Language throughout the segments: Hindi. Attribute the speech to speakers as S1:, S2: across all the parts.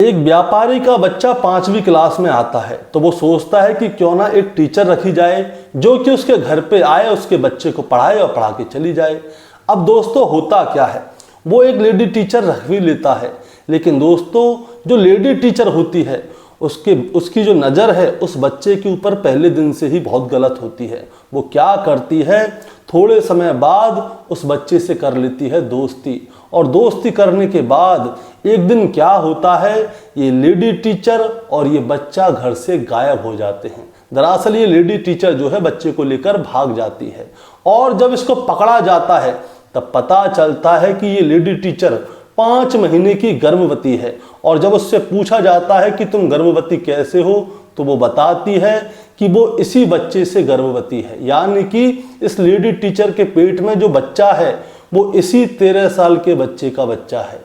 S1: एक व्यापारी का बच्चा 5वीं क्लास में आता है तो वो सोचता है कि क्यों ना एक टीचर रखी जाए जो कि उसके घर पे आए, उसके बच्चे को पढ़ाए और पढ़ा के चली जाए। अब दोस्तों होता क्या है, वो एक लेडी टीचर रख भी लेता है, लेकिन दोस्तों जो लेडी टीचर होती है उसकी जो नज़र है उस बच्चे के ऊपर पहले दिन से ही बहुत गलत होती है। वो क्या करती है, थोड़े समय बाद उस बच्चे से कर लेती है दोस्ती, और दोस्ती करने के बाद एक दिन क्या होता है, ये लेडी टीचर और ये बच्चा घर से गायब हो जाते हैं। दरअसल ये लेडी टीचर जो है बच्चे को लेकर भाग जाती है, और जब इसको पकड़ा जाता है तब पता चलता है कि ये लेडी टीचर 5 महीने की गर्भवती है। और जब उससे पूछा जाता है कि तुम गर्भवती कैसे हो, तो वो बताती है कि वो इसी बच्चे से गर्भवती है, यानी कि इस लेडी टीचर के पेट में जो बच्चा है वो इसी 13 साल के बच्चे का बच्चा है।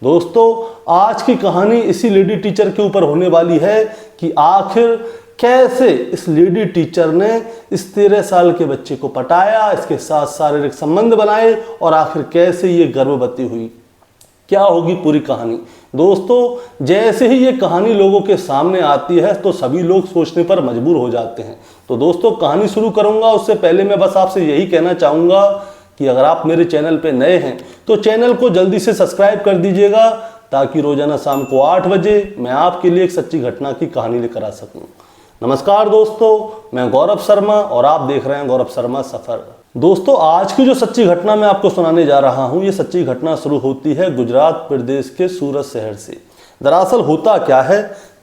S1: दोस्तों आज की कहानी इसी लेडी टीचर के ऊपर होने वाली है कि आखिर कैसे इस लेडी टीचर ने इस 13 साल के बच्चे को पटाया, इसके साथ शारीरिक संबंध बनाए और आखिर कैसे ये गर्भवती हुई। क्या होगी पूरी कहानी। दोस्तों जैसे ही ये कहानी लोगों के सामने आती है तो सभी लोग सोचने पर मजबूर हो जाते हैं। तो दोस्तों कहानी शुरू करूंगा उससे पहले मैं बस आपसे यही कहना चाहूँगा कि अगर आप मेरे चैनल पे नए हैं तो चैनल को जल्दी से सब्सक्राइब कर दीजिएगा, ताकि रोजाना शाम को 8 बजे मैं आपके लिए एक सच्ची घटना की कहानी लेकर आ सकूँ। नमस्कार दोस्तों, मैं गौरव शर्मा और आप देख रहे हैं गौरव शर्मा सफ़र। दोस्तों आज की जो सच्ची घटना मैं आपको सुनाने जा रहा हूँ, ये सच्ची घटना शुरू होती है गुजरात प्रदेश के सूरत शहर से। दरअसल होता क्या है,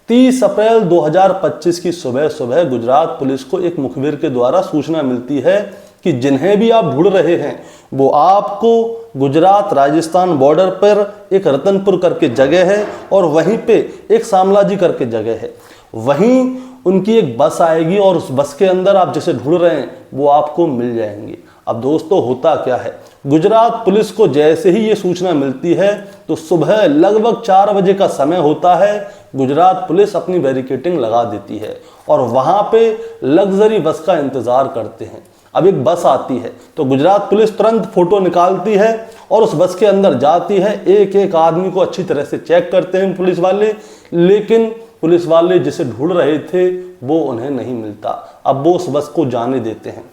S1: 30 अप्रैल 2025 की सुबह गुजरात पुलिस को एक मुखबिर के द्वारा सूचना मिलती है कि जिन्हें भी आप ढूंढ रहे हैं वो आपको गुजरात राजस्थान बॉर्डर पर एक रतनपुर करके जगह है और वहीं पे एक शामलाजी करके जगह है, वहीं उनकी एक बस आएगी और उस बस के अंदर आप जिसे ढूंढ रहे हैं वो आपको मिल जाएंगे। अब दोस्तों होता क्या है, गुजरात पुलिस को जैसे ही ये सूचना मिलती है तो सुबह लगभग 4 बजे का समय होता है, गुजरात पुलिस अपनी बैरिकेडिंग लगा देती है और वहाँ पे लग्जरी बस का इंतज़ार करते हैं। अब एक बस आती है तो गुजरात पुलिस तुरंत फोटो निकालती है और उस बस के अंदर जाती है, एक एक आदमी को अच्छी तरह से चेक करते हैं पुलिस वाले, लेकिन पुलिस वाले जिसे ढूंढ रहे थे वो उन्हें नहीं मिलता। अब वो उस बस को जाने देते हैं।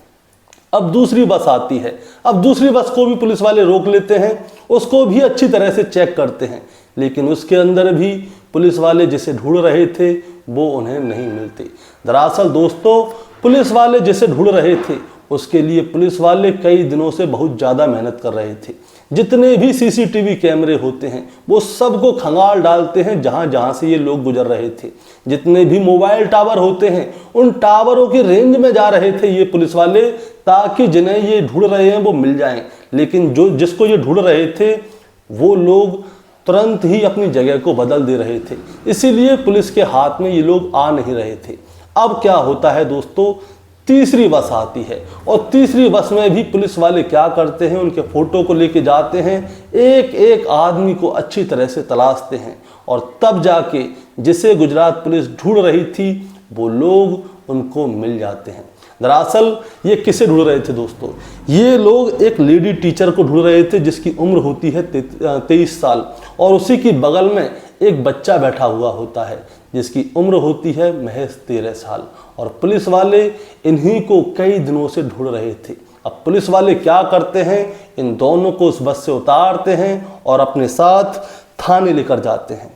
S1: अब दूसरी बस आती है, अब दूसरी बस को भी पुलिस वाले रोक लेते हैं, उसको भी अच्छी तरह से चेक करते हैं, लेकिन उसके अंदर भी पुलिस वाले जिसे ढूंढ रहे थे वो उन्हें नहीं मिलते। दरअसल दोस्तों पुलिस वाले जिसे ढूंढ रहे थे उसके लिए पुलिस वाले कई दिनों से बहुत ज़्यादा मेहनत कर रहे थे। जितने भी सीसीटीवी कैमरे होते हैं वो सबको खंगाल डालते हैं जहाँ जहाँ से ये लोग गुजर रहे थे। जितने भी मोबाइल टावर होते हैं उन टावरों की रेंज में जा रहे थे ये पुलिस वाले, ताकि जिन्हें ये ढूंढ रहे हैं वो मिल जाएं, लेकिन जिसको ये ढूंढ रहे थे वो लोग तुरंत ही अपनी जगह को बदल दे रहे थे, इसीलिए पुलिस के हाथ में ये लोग आ नहीं रहे थे। अब क्या होता है दोस्तों, तीसरी बस आती है और तीसरी बस में भी पुलिस वाले क्या करते हैं, उनके फोटो को लेके जाते हैं, एक एक आदमी को अच्छी तरह से तलाशते हैं और तब जाके जिसे गुजरात पुलिस ढूंढ रही थी वो लोग उनको मिल जाते हैं। दरअसल ये किसे ढूंढ रहे थे दोस्तों, ये लोग एक लेडी टीचर को ढूंढ रहे थे जिसकी उम्र होती है 23 साल और उसी की बगल में एक बच्चा बैठा हुआ होता है जिसकी उम्र होती है महज 13 साल, और पुलिस वाले इन्हीं को कई दिनों से ढूंढ रहे थे। अब पुलिस वाले क्या करते हैं, इन दोनों को उस बस से उतारते हैं और अपने साथ थाने लेकर जाते हैं।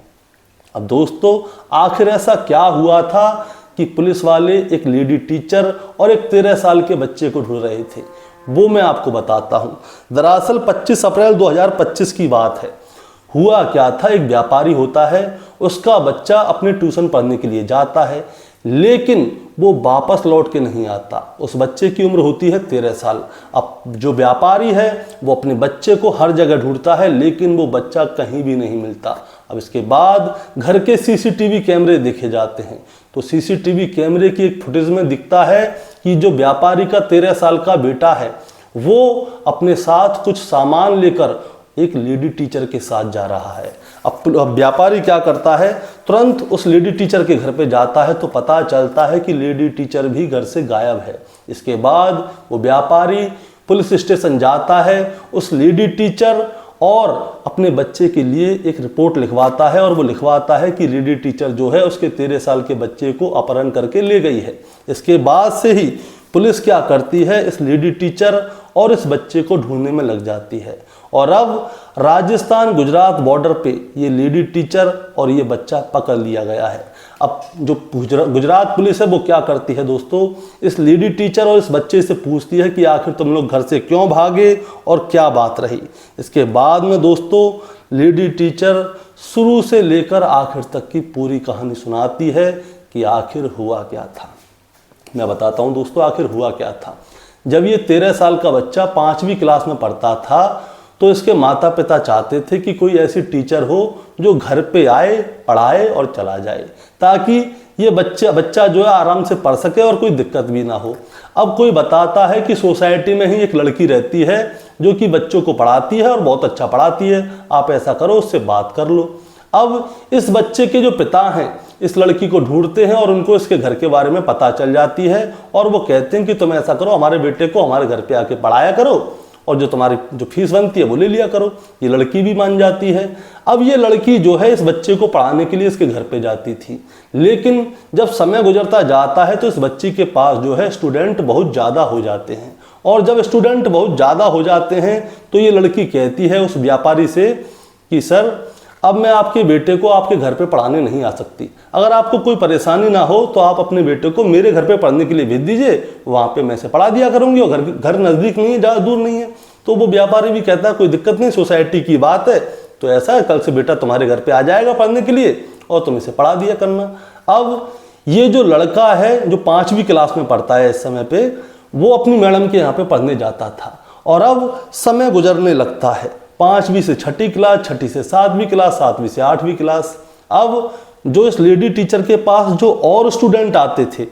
S1: अब दोस्तों आखिर ऐसा क्या हुआ था कि पुलिस वाले एक लेडी टीचर और एक 13 साल के बच्चे को ढूंढ रहे थे, वो मैं आपको बताता हूँ। दरअसल 25 अप्रैल 2025 की बात है। हुआ क्या था, एक व्यापारी होता है, उसका बच्चा अपने ट्यूशन पढ़ने के लिए जाता है, लेकिन वो वापस लौट के नहीं आता। उस बच्चे की उम्र होती है 13 साल। अब जो व्यापारी है वो अपने बच्चे को हर जगह ढूंढता है, लेकिन वो बच्चा कहीं भी नहीं मिलता। अब इसके बाद घर के सीसीटीवी कैमरे देखे जाते हैं तो सीसीटीवी कैमरे की एक फुटेज में दिखता है कि जो व्यापारी का 13 साल का बेटा है वो अपने साथ कुछ सामान लेकर एक लेडी टीचर के साथ जा रहा है। अब व्यापारी क्या करता है, तुरंत उस लेडी टीचर के घर पे जाता है तो पता चलता है कि लेडी टीचर भी घर से गायब है। इसके बाद वो व्यापारी पुलिस स्टेशन जाता है, उस लेडी टीचर और अपने बच्चे के लिए एक रिपोर्ट लिखवाता है और वो लिखवाता है कि लेडी टीचर जो है उसके 13 साल के बच्चे को अपहरण करके ले गई है। इसके बाद से ही पुलिस क्या करती है, इस लेडी टीचर और इस बच्चे को ढूंढने में लग जाती है। और अब राजस्थान गुजरात बॉर्डर पे ये लेडी टीचर और ये बच्चा पकड़ लिया गया है। अब जो गुजरात पुलिस है वो क्या करती है दोस्तों, इस लेडी टीचर और इस बच्चे से पूछती है कि आखिर तुम लोग घर से क्यों भागे और क्या बात रही। इसके बाद में दोस्तों लेडी टीचर शुरू से लेकर आखिर तक की पूरी कहानी सुनाती है कि आखिर हुआ क्या था। मैं बताता हूं दोस्तों आखिर हुआ क्या था। जब ये 13 साल का बच्चा 5वीं क्लास में पढ़ता था तो इसके माता पिता चाहते थे कि कोई ऐसी टीचर हो जो घर पे आए, पढ़ाए और चला जाए, ताकि ये बच्चा जो है आराम से पढ़ सके और कोई दिक्कत भी ना हो। अब कोई बताता है कि सोसाइटी में ही एक लड़की रहती है जो कि बच्चों को पढ़ाती है और बहुत अच्छा पढ़ाती है, आप ऐसा करो, उससे बात कर लो। अब इस बच्चे के जो पिता हैं इस लड़की को ढूंढते हैं और उनको इसके घर के बारे में पता चल जाती है और वो कहते हैं कि तुम ऐसा करो, हमारे बेटे को हमारे घर पे आके पढ़ाया करो और जो तुम्हारी जो फीस बनती है वो ले लिया करो। ये लड़की भी मान जाती है। अब ये लड़की जो है इस बच्चे को पढ़ाने के लिए इसके घर पे जाती थी, लेकिन जब समय गुजरता जाता है तो इस बच्ची के पास जो है स्टूडेंट बहुत ज़्यादा हो जाते हैं। और जब स्टूडेंट बहुत ज़्यादा हो जाते हैं तो ये लड़की कहती है उस व्यापारी से कि सर अब मैं आपके बेटे को आपके घर पे पढ़ाने नहीं आ सकती, अगर आपको कोई परेशानी ना हो तो आप अपने बेटे को मेरे घर पे पढ़ने के लिए भेज दीजिए, वहाँ पे मैं से पढ़ा दिया करूँगी और घर नज़दीक नहीं है, ज़्यादा दूर नहीं है। तो वो व्यापारी भी कहता है कोई दिक्कत नहीं, सोसाइटी की बात है, तो ऐसा है कल से बेटा तुम्हारे घर पे आ जाएगा पढ़ने के लिए और तुम इसे पढ़ा दिया करना। अब ये जो लड़का है जो 5वीं क्लास में पढ़ता है इस समय पे, वो अपनी मैडम के यहाँ पे पढ़ने जाता था और अब समय गुजरने लगता है। 5वीं से 6ठी क्लास, 6ठी से 7वीं क्लास, 7वीं से 8वीं क्लास। अब जो इस लेडी टीचर के पास जो और स्टूडेंट आते थे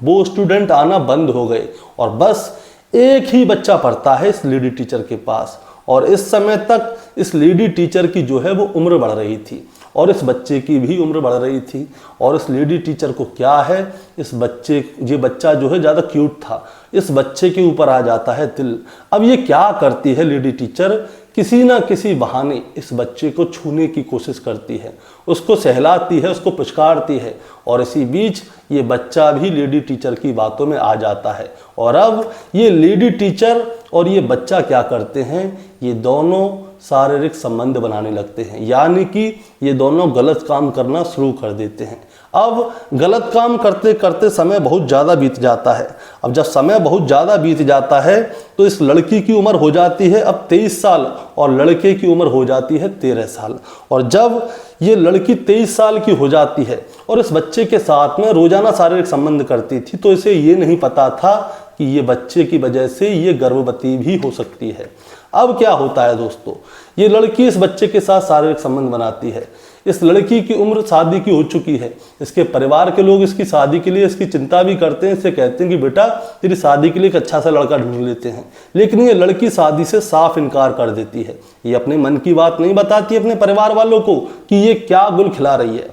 S1: वो स्टूडेंट आना बंद हो गए और बस एक ही बच्चा पढ़ता है इस लेडी टीचर के पास। और इस समय तक इस लेडी टीचर की जो है वो उम्र बढ़ रही थी और इस बच्चे की भी उम्र बढ़ रही थी। और इस लेडी टीचर को क्या है, ये बच्चा जो है ज़्यादा क्यूट था, इस बच्चे के ऊपर आ जाता है दिल। अब ये क्या करती है लेडी टीचर, किसी ना किसी बहाने इस बच्चे को छूने की कोशिश करती है, उसको सहलाती है, उसको पुचकारती है और इसी बीच ये बच्चा भी लेडी टीचर की बातों में आ जाता है। और अब ये लेडी टीचर और ये बच्चा क्या करते हैं, ये दोनों शारीरिक संबंध बनाने लगते हैं, यानी कि ये दोनों गलत काम करना शुरू कर देते हैं। अब गलत काम करते करते समय बहुत ज़्यादा बीत जाता है। अब जब समय बहुत ज़्यादा बीत जाता है तो इस लड़की की उम्र हो जाती है अब 23 साल और लड़के की उम्र हो जाती है 13 साल। और जब ये लड़की 23 साल की हो जाती है और इस बच्चे के साथ में रोजाना शारीरिक संबंध करती थी, तो इसे ये नहीं पता था कि ये बच्चे की वजह से ये गर्भवती भी हो सकती है। अब क्या होता है दोस्तों, ये लड़की इस बच्चे के साथ शारीरिक संबंध बनाती है। इस लड़की की उम्र शादी की हो चुकी है, इसके परिवार के लोग इसकी शादी के लिए इसकी चिंता भी करते हैं, इससे कहते हैं कि बेटा तेरी शादी के लिए एक अच्छा सा लड़का ढूंढ लेते हैं। लेकिन ये लड़की शादी से साफ इनकार कर देती है। ये अपने मन की बात नहीं बताती अपने परिवार वालों को कि ये क्या गुल खिला रही है।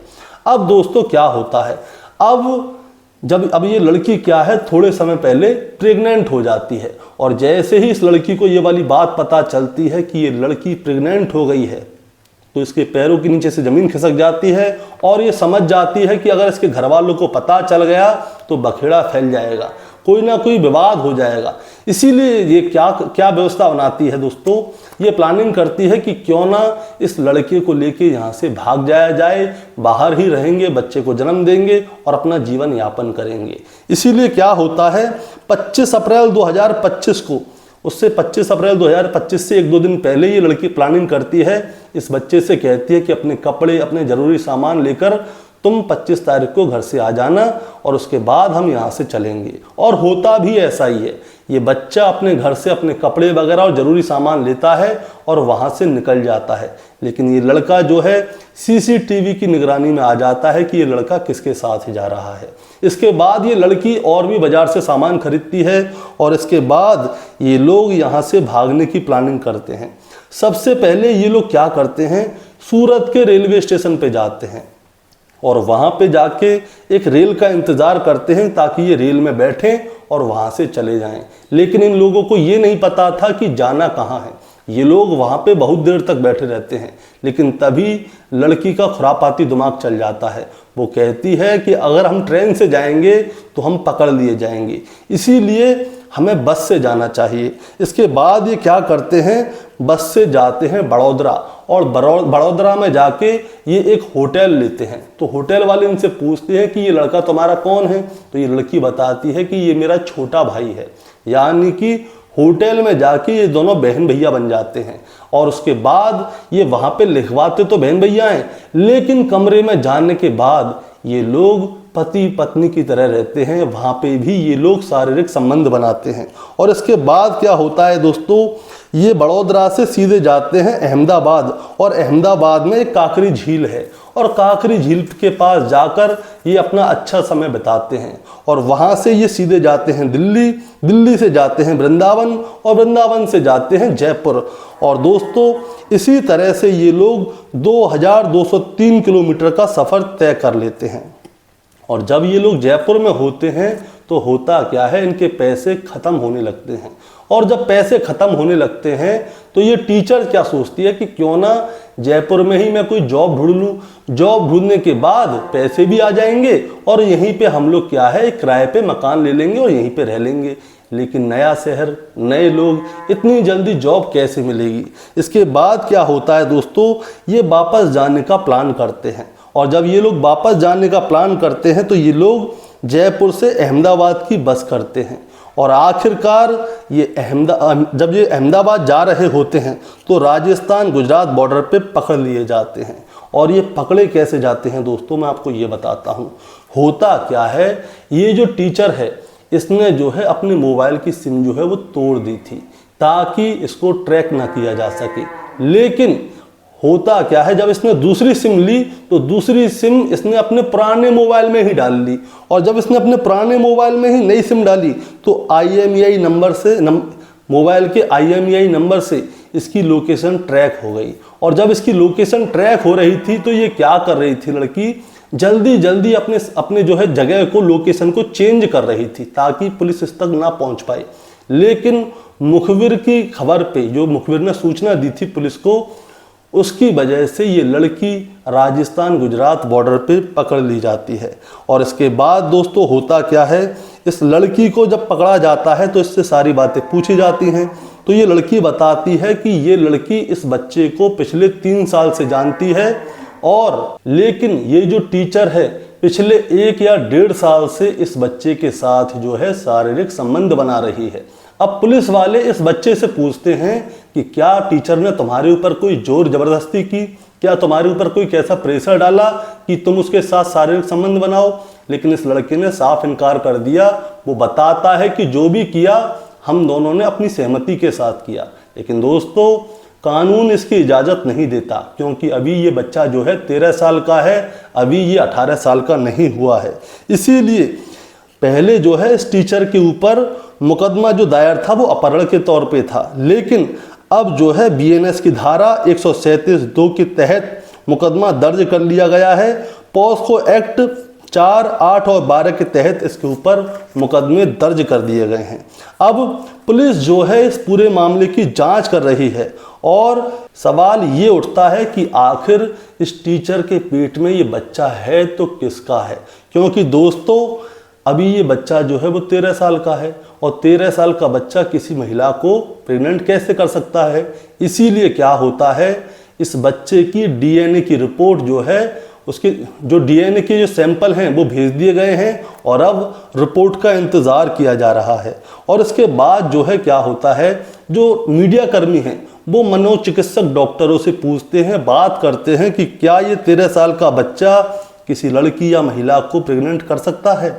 S1: अब दोस्तों क्या होता है, अब ये लड़की क्या है, थोड़े समय पहले प्रेग्नेंट हो जाती है और जैसे ही इस लड़की को ये वाली बात पता चलती है कि ये लड़की प्रेग्नेंट हो गई है तो इसके पैरों के नीचे से ज़मीन खिसक जाती है और ये समझ जाती है कि अगर इसके घर वालों को पता चल गया तो बखेड़ा फैल जाएगा, कोई ना कोई विवाद हो जाएगा। इसीलिए ये क्या व्यवस्था बनाती है दोस्तों, ये प्लानिंग करती है कि क्यों ना इस लड़के को लेके यहाँ से भाग जाया जाए, बाहर ही रहेंगे, बच्चे को जन्म देंगे और अपना जीवन यापन करेंगे। इसीलिए क्या होता है, 25 अप्रैल 2025 को, उससे 25 अप्रैल 2025 से 1-2 दिन पहले ये लड़की प्लानिंग करती है, इस बच्चे से कहती है कि अपने कपड़े, अपने ज़रूरी सामान लेकर तुम 25 तारीख को घर से आ जाना और उसके बाद हम यहाँ से चलेंगे। और होता भी ऐसा ही है, ये बच्चा अपने घर से अपने कपड़े वगैरह और ज़रूरी सामान लेता है और वहाँ से निकल जाता है। लेकिन ये लड़का जो है CCTV की निगरानी में आ जाता है कि ये लड़का किसके साथ जा रहा है। इसके बाद ये लड़की और भी बाज़ार से सामान खरीदती है और इसके बाद ये लोग यहाँ से भागने की प्लानिंग करते हैं। सबसे पहले ये लोग क्या करते हैं, सूरत के रेलवे स्टेशन पे जाते हैं और वहाँ पे जाके एक रेल का इंतज़ार करते हैं ताकि ये रेल में बैठें और वहाँ से चले जाएं। लेकिन इन लोगों को ये नहीं पता था कि जाना कहाँ है। ये लोग वहाँ पे बहुत देर तक बैठे रहते हैं, लेकिन तभी लड़की का खुरापाती दिमाग चल जाता है। वो कहती है कि अगर हम ट्रेन से जाएंगे तो हम पकड़ लिए जाएंगे, इसीलिए हमें बस से जाना चाहिए। इसके बाद ये क्या करते हैं, बस से जाते हैं बड़ौदरा, और बड़ौदरा में जाके ये एक होटल लेते हैं। तो होटल वाले इनसे पूछते हैं कि ये लड़का तुम्हारा कौन है? तो ये लड़की बताती है कि ये मेरा छोटा भाई है। यानी कि होटल में जाके ये दोनों बहन भैया बन जाते हैं। और उसके बाद ये वहाँ पे लिखवाते तो बहन भैया हैं, लेकिन कमरे में जाने के बाद ये लोग पति पत्नी की तरह रहते हैं। वहाँ पे भी ये लोग शारीरिक संबंध बनाते हैं। और इसके बाद क्या होता है दोस्तों, ये बड़ौदरा से सीधे जाते हैं अहमदाबाद, और अहमदाबाद में एक काकरी झील है, और काकरी झील के पास जाकर ये अपना अच्छा समय बिताते हैं। और वहाँ से ये सीधे जाते हैं दिल्ली, दिल्ली से जाते हैं वृंदावन, और वृंदावन से जाते हैं जयपुर। और दोस्तों इसी तरह से ये लोग 2203 किलोमीटर का सफ़र तय कर लेते हैं। और जब ये लोग जयपुर में होते हैं तो होता क्या है, इनके पैसे ख़त्म होने लगते हैं। और जब पैसे ख़त्म होने लगते हैं तो ये टीचर क्या सोचती है कि क्यों ना जयपुर में ही मैं कोई जॉब ढूंढ लूँ। जॉब ढूंढने के बाद पैसे भी आ जाएंगे, और यहीं पे हम लोग क्या है, किराए पे मकान ले लेंगे और यहीं पे रह लेंगे। लेकिन नया शहर, नए लोग, इतनी जल्दी जॉब कैसे मिलेगी? इसके बाद क्या होता है दोस्तों, ये वापस जाने का प्लान करते हैं। और जब ये लोग वापस जाने का प्लान करते हैं तो ये लोग जयपुर से अहमदाबाद की बस करते हैं। और आखिरकार ये जब ये अहमदाबाद जा रहे होते हैं तो राजस्थान गुजरात बॉर्डर पे पकड़ लिए जाते हैं। और ये पकड़े कैसे जाते हैं दोस्तों, मैं आपको ये बताता हूँ। होता क्या है, ये जो टीचर है इसने जो है अपने मोबाइल की सिम जो है वो तोड़ दी थी ताकि इसको ट्रैक ना किया जा सके। लेकिन होता क्या है, जब इसने दूसरी सिम ली तो दूसरी सिम इसने अपने पुराने मोबाइल में ही डाल ली। और जब इसने अपने पुराने मोबाइल में ही नई सिम डाली तो IMEI नंबर से मोबाइल के IMEI नंबर से इसकी लोकेशन ट्रैक हो गई। और जब इसकी लोकेशन ट्रैक हो रही थी तो ये क्या कर रही थी, लड़की जल्दी जल्दी अपने जो है जगह को, लोकेशन को चेंज कर रही थी ताकि पुलिस इस तक ना पहुंच पाए। लेकिन मुखबिर की खबर पे, जो मुखबिर ने सूचना दी थी पुलिस को, उसकी वजह से ये लड़की राजस्थान गुजरात बॉर्डर पे पकड़ ली जाती है। और इसके बाद दोस्तों होता क्या है, इस लड़की को जब पकड़ा जाता है तो इससे सारी बातें पूछी जाती हैं। तो ये लड़की बताती है कि ये लड़की इस बच्चे को पिछले 3 साल से जानती है, और लेकिन ये जो टीचर है पिछले 1 या 1.5 साल से इस बच्चे के साथ जो है शारीरिक संबंध बना रही है। अब पुलिस वाले इस बच्चे से पूछते हैं कि क्या टीचर ने तुम्हारे ऊपर कोई जोर जबरदस्ती की, क्या तुम्हारे ऊपर कोई कैसा प्रेशर डाला कि तुम उसके साथ शारीरिक संबंध बनाओ? लेकिन इस लड़के ने साफ इनकार कर दिया। वो बताता है कि जो भी किया हम दोनों ने अपनी सहमति के साथ किया। लेकिन दोस्तों कानून इसकी इजाज़त नहीं देता, क्योंकि अभी ये बच्चा जो है 13 साल का है, अभी ये 18 साल का नहीं हुआ है। इसीलिए पहले जो है इस टीचर के ऊपर मुकदमा जो दायर था वो अपहरण के तौर पे था, लेकिन अब जो है BNS की धारा 137(2) के तहत मुकदमा दर्ज कर लिया गया है। पॉस्को एक्ट 4, 8 और 12 के तहत इसके ऊपर मुकदमे दर्ज कर दिए गए हैं। अब पुलिस जो है इस पूरे मामले की जांच कर रही है, और सवाल ये उठता है कि आखिर इस टीचर के पेट में ये बच्चा है तो किसका है? क्योंकि दोस्तों अभी ये बच्चा जो है वो 13 साल का है, और 13 साल का बच्चा किसी महिला को प्रेग्नेंट कैसे कर सकता है? इसीलिए क्या होता है, इस बच्चे की DNA की रिपोर्ट जो है, उसके जो DNA के जो सैंपल हैं वो भेज दिए गए हैं, और अब रिपोर्ट का इंतज़ार किया जा रहा है। और इसके बाद जो है क्या होता है, जो मीडिया कर्मी हैं वो मनोचिकित्सक डॉक्टरों से पूछते हैं, बात करते हैं कि क्या ये 13 साल का बच्चा किसी लड़की या महिला को प्रेग्नेंट कर सकता है?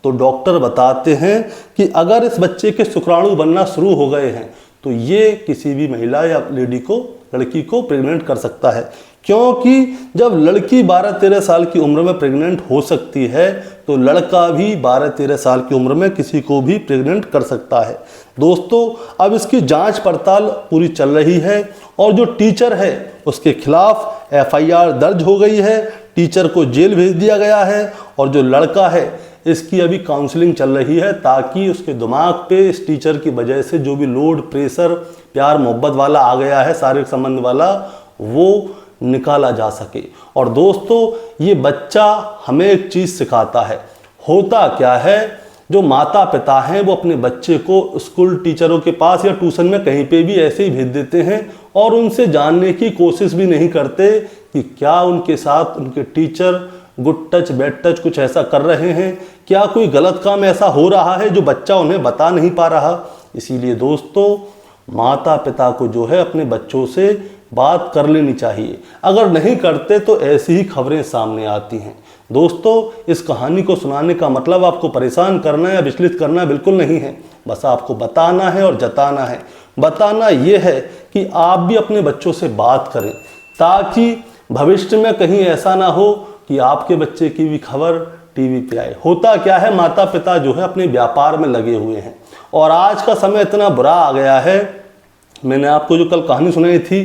S1: तो डॉक्टर बताते हैं कि अगर इस बच्चे के शुक्राणु बनना शुरू हो गए हैं तो ये किसी भी महिला या लड़की को प्रेग्नेंट कर सकता है। क्योंकि जब लड़की 12-13 साल की उम्र में प्रेग्नेंट हो सकती है तो लड़का भी 12-13 साल की उम्र में किसी को भी प्रेग्नेंट कर सकता है। दोस्तों अब इसकी जांच पड़ताल पूरी चल रही है, और जो टीचर है उसके खिलाफ FIR दर्ज हो गई है, टीचर को जेल भेज दिया गया है, और जो लड़का है इसकी अभी काउंसलिंग चल रही है ताकि उसके दिमाग पे इस टीचर की वजह से जो भी लोड, प्रेशर, प्यार मोहब्बत वाला आ गया है, शारीरिक संबंध वाला, वो निकाला जा सके। और दोस्तों ये बच्चा हमें एक चीज़ सिखाता है। होता क्या है, जो माता पिता हैं वो अपने बच्चे को स्कूल टीचरों के पास या ट्यूशन में कहीं पे भी ऐसे ही भेज देते हैं और उनसे जानने की कोशिश भी नहीं करते कि क्या उनके साथ उनके teacher good touch bad touch कुछ ऐसा कर रहे हैं, क्या कोई गलत काम ऐसा हो रहा है जो बच्चा उन्हें बता नहीं पा रहा। इसीलिए दोस्तों माता पिता को जो है अपने बच्चों से बात कर लेनी चाहिए। अगर नहीं करते तो ऐसी ही खबरें सामने आती हैं। दोस्तों इस कहानी को सुनाने का मतलब आपको परेशान करना या विचलित करना बिल्कुल नहीं है, बस आपको बताना है और जताना है। बताना यह है कि आप भी अपने बच्चों से बात करें ताकि भविष्य में कहीं ऐसा ना हो कि आपके बच्चे की भी खबर टीवी पे आए। होता क्या है, माता पिता जो है अपने व्यापार में लगे हुए हैं और आज का समय इतना बुरा आ गया है। मैंने आपको जो कल कहानी सुनाई थी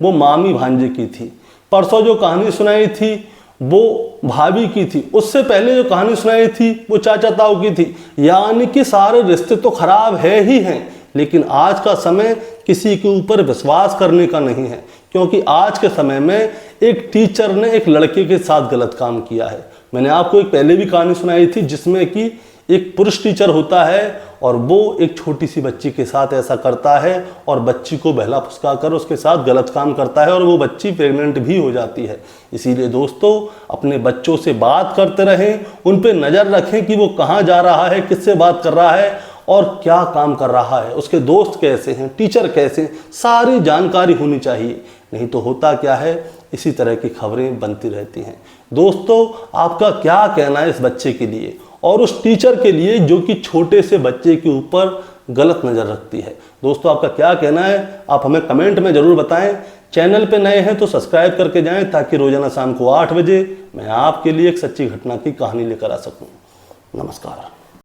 S1: वो मामी भांजे की थी, परसों जो कहानी सुनाई थी वो भाभी की थी, उससे पहले जो कहानी सुनाई थी वो चाचा ताऊ की थी। यानी कि सारे रिश्ते तो खराब है ही हैं, लेकिन आज का समय किसी के ऊपर विश्वास करने का नहीं है, क्योंकि आज के समय में एक टीचर ने एक लड़के के साथ गलत काम किया है। मैंने आपको एक पहले भी कहानी सुनाई थी जिसमें कि एक पुरुष टीचर होता है और वो एक छोटी सी बच्ची के साथ ऐसा करता है और बच्ची को बहला फुसका कर उसके साथ गलत काम करता है और वो बच्ची प्रेग्नेंट भी हो जाती है। इसीलिए दोस्तों अपने बच्चों से बात करते रहें, उन पे नज़र रखें कि वो कहाँ जा रहा है, किससे बात कर रहा है और क्या काम कर रहा है, उसके दोस्त कैसे हैं, टीचर कैसे हैं, सारी जानकारी होनी चाहिए। नहीं तो होता क्या है, इसी तरह की खबरें बनती रहती हैं। दोस्तों आपका क्या कहना है इस बच्चे के लिए और उस टीचर के लिए जो कि छोटे से बच्चे के ऊपर गलत नज़र रखती है? दोस्तों आपका क्या कहना है, आप हमें कमेंट में ज़रूर बताएं। चैनल पे नए हैं तो सब्सक्राइब करके जाएं ताकि रोजाना शाम को 8 बजे मैं आपके लिए एक सच्ची घटना की कहानी लेकर आ सकूं। नमस्कार।